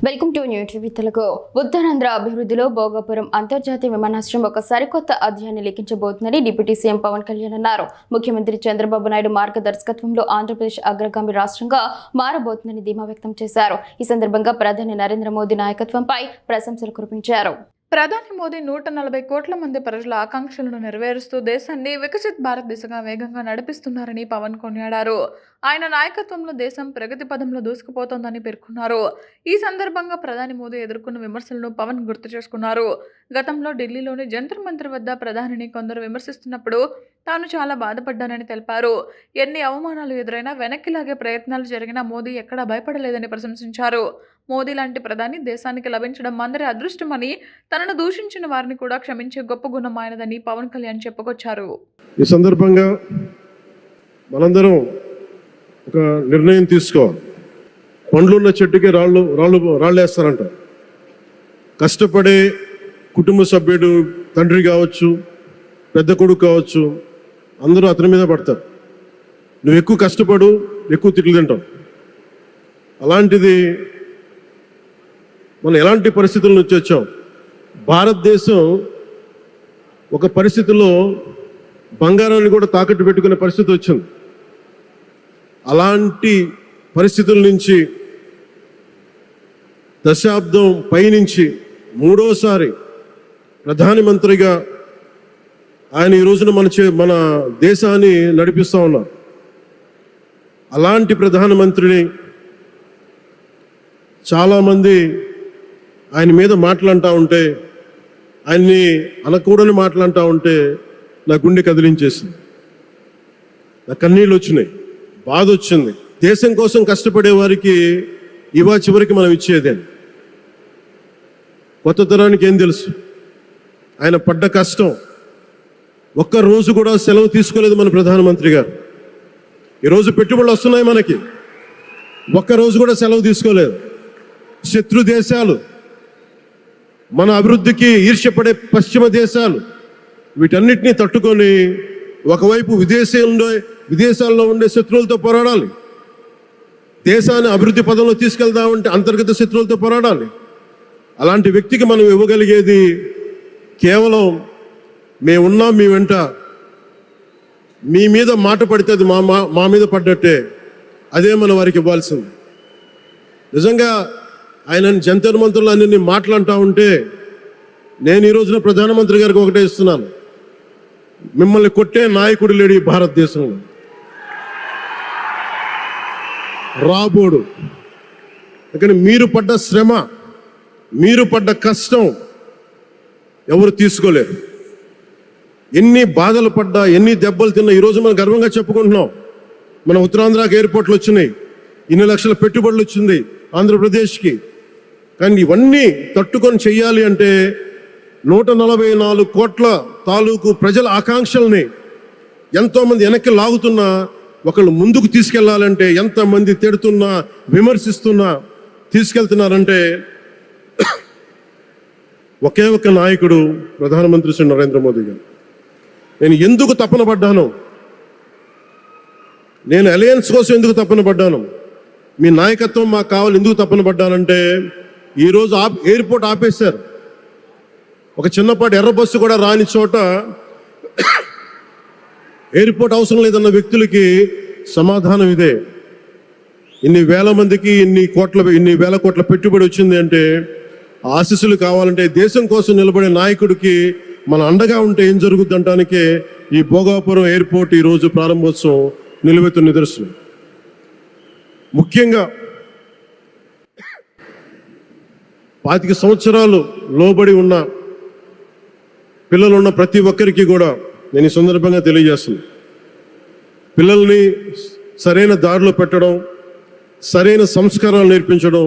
Welcome to new TV Telugu. Uttarandhra అభివృద్ధిలో భోగాపురం అంతర్జాతీయ విమానాశ్రయం ఒక సరికొత్త అధ్యాయాన్ని లిఖించబోతుందని డిప్యూటీ సీఎం పవన్ కళ్యాణ్ అన్నారు. ముఖ్యమంత్రి చంద్రబాబు నాయుడు మార్గదర్శకత్వంలో ఆంధ్రప్రదేశ్ అగ్రగామి రాష్ట్రంగా మారబోతుందని ధీమా వ్యక్తం చేశారు. ఈ సందర్భంగా ప్రధాని నరేంద్ర మోదీ నాయకత్వంపై ప్రశంసలు కురిపించారు. ప్రధాని మోదీ 140 కోట్ల మంది ప్రజల ఆకాంక్షలను నెరవేరుస్తూ దేశాన్ని వికసిత్ భారత్ దిశగా వేగంగా నడిపిస్తున్నారని పవన్ కొనియాడారు. ఆయన నాయకత్వంలో దేశం ప్రగతి పదంలో దూసుకుపోతోందని పేర్కొన్నారు. ఈ సందర్భంగా ప్రధాని మోదీ ఎదుర్కొన్న విమర్శలను పవన్ గుర్తు చేసుకున్నారు. గతంలో ఢిల్లీలోని జంతర్ మంతర్ వద్ద ప్రధానిని కొందరు విమర్శిస్తున్నప్పుడు తాను చాలా బాధపడ్డానని తెలిపారు. ఎన్ని అవమానాలు ఎదురైనా వెనక్కి లాగే ప్రయత్నాలు జరిగినా మోదీ ఎక్కడా భయపడలేదని ప్రశంసించారు. మోదీ లాంటి ప్రధాని దేశానికి లభించడం అందరి అదృష్టమని, తనను దూషించిన వారిని కూడా క్షమించే గొప్ప గుణం ఆయనదని పవన్ కళ్యాణ్ చెప్పుకొచ్చారు. ఈ సందర్భంగా మనందరం ఒక నిర్ణయం తీసుకోవాలి. పండ్లున్న చెట్టుకి రాళ్ళేస్తారంట. కష్టపడే కుటుంబ సభ్యుడు, తండ్రి కావచ్చు, పెద్ద కొడుకు కావచ్చు, అందరూ అతని మీద పడతారు. నువ్వు ఎక్కువ కష్టపడు, ఎక్కువ తిట్లు తింటావు. అలాంటిది మనం ఎలాంటి పరిస్థితుల నుంచి వచ్చాం? భారతదేశం ఒక పరిస్థితిలో బంగారాన్ని కూడా తాకట్టు పెట్టుకునే పరిస్థితి వచ్చింది. అలాంటి పరిస్థితుల నుంచి దశాబ్దం పైనుంచి మూడోసారి ప్రధానమంత్రిగా ఆయన ఈ రోజున మన దేశాన్ని నడిపిస్తూ ఉన్నారు. అలాంటి ప్రధానమంత్రిని చాలామంది ఆయన మీద మాట్లాడుతూ ఉంటే, ఆయన్ని అనకూడని మాట్లాడుతూ ఉంటే నా గుండె కదిలించేసింది. నా కన్నీళ్ళు వచ్చినాయి, బాధ వచ్చింది. దేశం కోసం కష్టపడే వారికి చివరికి మనం ఇచ్చేదే. కొత్త తరానికి ఏం తెలుసు? ఆయన పడ్డ కష్టం. ఒక్క రోజు కూడా సెలవు తీసుకోలేదు మన ప్రధానమంత్రి గారు. ఈరోజు పెట్టుబడులు వస్తున్నాయి మనకి, ఒక్కరోజు కూడా సెలవు తీసుకోలేదు. శత్రు దేశాలు, మన అభివృద్ధికి ఈర్ష్యపడే పశ్చిమ దేశాలు, వీటన్నిటినీ తట్టుకొని ఒకవైపు విదేశాల్లో ఉండే శత్రువులతో పోరాడాలి, దేశాన్ని అభివృద్ధి పదంలో తీసుకెళ్దామంటే అంతర్గత శత్రువులతో పోరాడాలి. అలాంటి వ్యక్తికి మనం ఇవ్వగలిగేది కేవలం మేమున్నాం, మీ వెంట, మీ మీద మాట పడితే అది మా మీద పడ్డట్టే, అదే మనం వారికి ఇవ్వాల్సింది. నిజంగా ఆయన జంతర్ మంత్రులు అన్ని మాట్లాడుతూ ఉంటే నేను ఈ రోజున ప్రధానమంత్రి గారికి ఒకటే ఇస్తున్నాను: మిమ్మల్ని కొట్టే నాయకుడు లేడు ఈ భారతదేశంలో, రాబోడు. కానీ మీరు పడ్డ శ్రమ, మీరు పడ్డ కష్టం ఎవరు తీసుకోలేరు. ఎన్ని బాధలు పడ్డా, ఎన్ని దెబ్బలు తిన్నా ఈరోజు మనం గర్వంగా చెప్పుకుంటున్నాం. మన ఉత్తరాంధ్రకి ఎయిర్పోర్ట్లు వచ్చినాయి, ఇన్ని లక్షల పెట్టుబడులు వచ్చింది ఆంధ్రప్రదేశ్కి. కానీ ఇవన్నీ తట్టుకొని చెయ్యాలి అంటే 144 కోట్ల తాలూకు ప్రజల ఆకాంక్షల్ని ఎంతోమంది వెనక్కి లాగుతున్నా, ఒకళ్ళు ముందుకు తీసుకెళ్లాలంటే ఎంతమంది తిడుతున్నా, విమర్శిస్తున్నా తీసుకెళ్తున్నారంటే ఒకే ఒక నాయకుడు ప్రధానమంత్రి శ్రీ నరేంద్ర మోదీ గారు. నేను ఎందుకు తపన పడ్డాను, నేను అలయన్స్ కోసం ఎందుకు తపన పడ్డాను, మీ నాయకత్వం మాకు కావాలి ఎందుకు తపన పడ్డానంటే, ఈరోజు ఎయిర్పోర్ట్ ఆపేశారు. ఒక చిన్నపాటి ఎర్ర బస్సు కూడా రాని చోట ఎయిర్పోర్ట్ అవసరం లేదన్న వ్యక్తులకి సమాధానం ఇదే. ఇన్ని వేల మందికి ఇన్ని వేల కోట్ల పెట్టుబడి వచ్చింది అంటే ఆశీస్సులు కావాలంటే, దేశం కోసం నిలబడే నాయకుడికి మన అండగా ఉంటే ఏం జరుగుద్ది అంటానికే ఈ భోగాపురం ఎయిర్పోర్ట్ ఈరోజు ప్రారంభోత్సవం నిలువెత్తు నిదర్శనం. ముఖ్యంగా 25 సంవత్సరాలు లోబడి ఉన్న పిల్లలున్న ప్రతి ఒక్కరికి కూడా నేను ఈ సందర్భంగా తెలియజేస్తున్నాను: పిల్లల్ని సరైన దారిలో పెట్టడం, సరైన సంస్కారాలు నేర్పించడం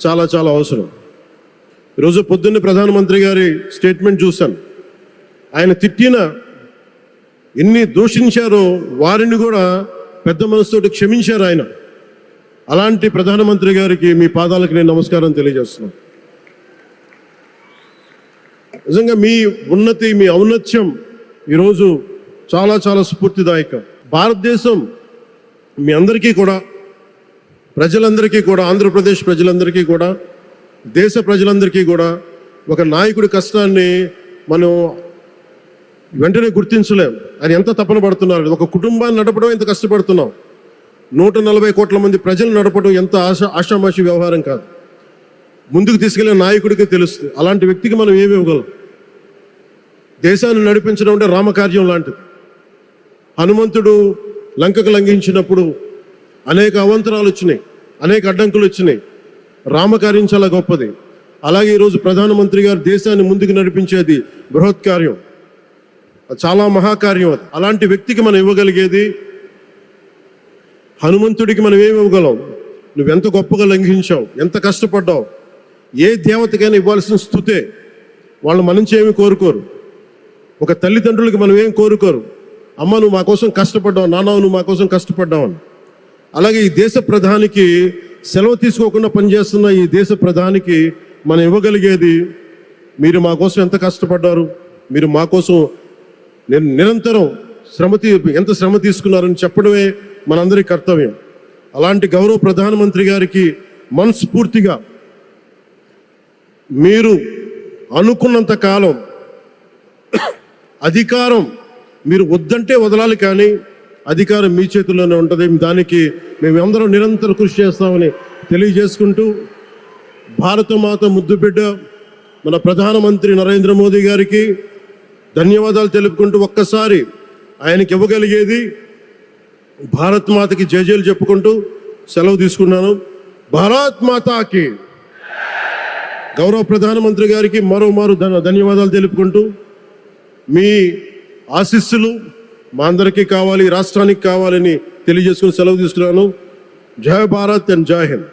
చాలా చాలా అవసరం. ఈరోజు పొద్దున్నే ప్రధానమంత్రి గారి స్టేట్మెంట్ చూశాను. ఆయన తిట్టిన, ఎన్ని దూషించారో వారిని కూడా పెద్ద మనసుతోటి క్షమించారు ఆయన. అలాంటి ప్రధానమంత్రి గారికి మీ పాదాలకు నేను నమస్కారం తెలియజేస్తున్నాను. నిజంగా మీ ఉన్నతి, మీ ఔన్నత్యం ఈరోజు చాలా చాలా స్ఫూర్తిదాయకం. భారతదేశం మీ అందరికీ కూడా, ప్రజలందరికీ కూడా, ఆంధ్రప్రదేశ్ ప్రజలందరికీ కూడా దేశ ప్రజలందరికీ కూడా ఒక నాయకుడి కష్టాన్ని మనం వెంటనే గుర్తించలేం. ఆయన ఎంత తపన పడుతున్నారు. ఒక కుటుంబాన్ని నడపడం ఎంత కష్టపడుతున్నాం. 140 కోట్ల మంది ప్రజలు నడపడం ఎంత ఆషామాషి వ్యవహారం కాదు. ముందుకు తీసుకెళ్లే నాయకుడికి తెలుస్తుంది. అలాంటి వ్యక్తికి మనం ఏమి ఇవ్వగలం. దేశాన్ని నడిపించడం అంటే రామకార్యం లాంటిది. హనుమంతుడు లంకకు లంఘించినప్పుడు అనేక అవాంతరాలు వచ్చినాయి, అనేక అడ్డంకులు వచ్చినాయి. రామకార్యం చాలా గొప్పది. అలాగే ఈరోజు ప్రధానమంత్రి గారు దేశాన్ని ముందుకు నడిపించేది బృహత్ కార్యం, చాలా మహాకార్యం అది. అలాంటి వ్యక్తికి మనం ఇవ్వగలిగేది, హనుమంతుడికి మనం ఏమి ఇవ్వగలం? నువ్వెంత గొప్పగా లంఘించావు, ఎంత కష్టపడ్డావు. ఏ దేవతకైనా ఇవ్వాల్సిన స్తుతే. వాళ్ళు మన నుంచి ఏమి కోరుకోరు. ఒక తల్లిదండ్రులకి మనం ఏం కోరుకోరు. అమ్మ నువ్వు మా కోసం కష్టపడ్డావు, నాన్న నువ్వు మా కోసం కష్టపడ్డావు అని. అలాగే ఈ దేశ ప్రధానికి, సెలవు తీసుకోకుండా పనిచేస్తున్న ఈ దేశ ప్రధానికి మనం ఇవ్వగలిగేది, మీరు మా కోసం ఎంత కష్టపడ్డారు, మీరు మా కోసం నిరంతరం ఎంత శ్రమ తీసుకున్నారని చెప్పడమే మనందరి కర్తవ్యం. అలాంటి గౌరవ ప్రధానమంత్రి గారికి మనస్ఫూర్తిగా మీరు అనుకున్నంత కాలం అధికారం మీరు వద్దంటే వదలాలి, కానీ అధికారం మీ చేతుల్లోనే ఉంటుంది. దానికి మేమందరం నిరంతర కృషి చేస్తామని తెలియజేసుకుంటూ, భారతమాత ముద్దుబిడ్డ మన ప్రధానమంత్రి నరేంద్ర మోదీ గారికి ధన్యవాదాలు తెలుపుకుంటూ, ఒక్కసారి ఆయనకి ఇవ్వగలిగేది భారత్ మాతకి జయజయలు చెప్పుకుంటూ సెలవు తీసుకున్నాను. భారత్ మాతాకి, గౌరవ ప్రధానమంత్రి గారికి మరోమారు ధన్యవాదాలు తెలుపుకుంటూ, మీ ఆశీస్సులు మా అందరికీ కావాలి, రాష్ట్రానికి కావాలని తెలియజేసుకుని సెలవు తీసుకున్నాను. జై భారత్ అండ్ జై హింద్.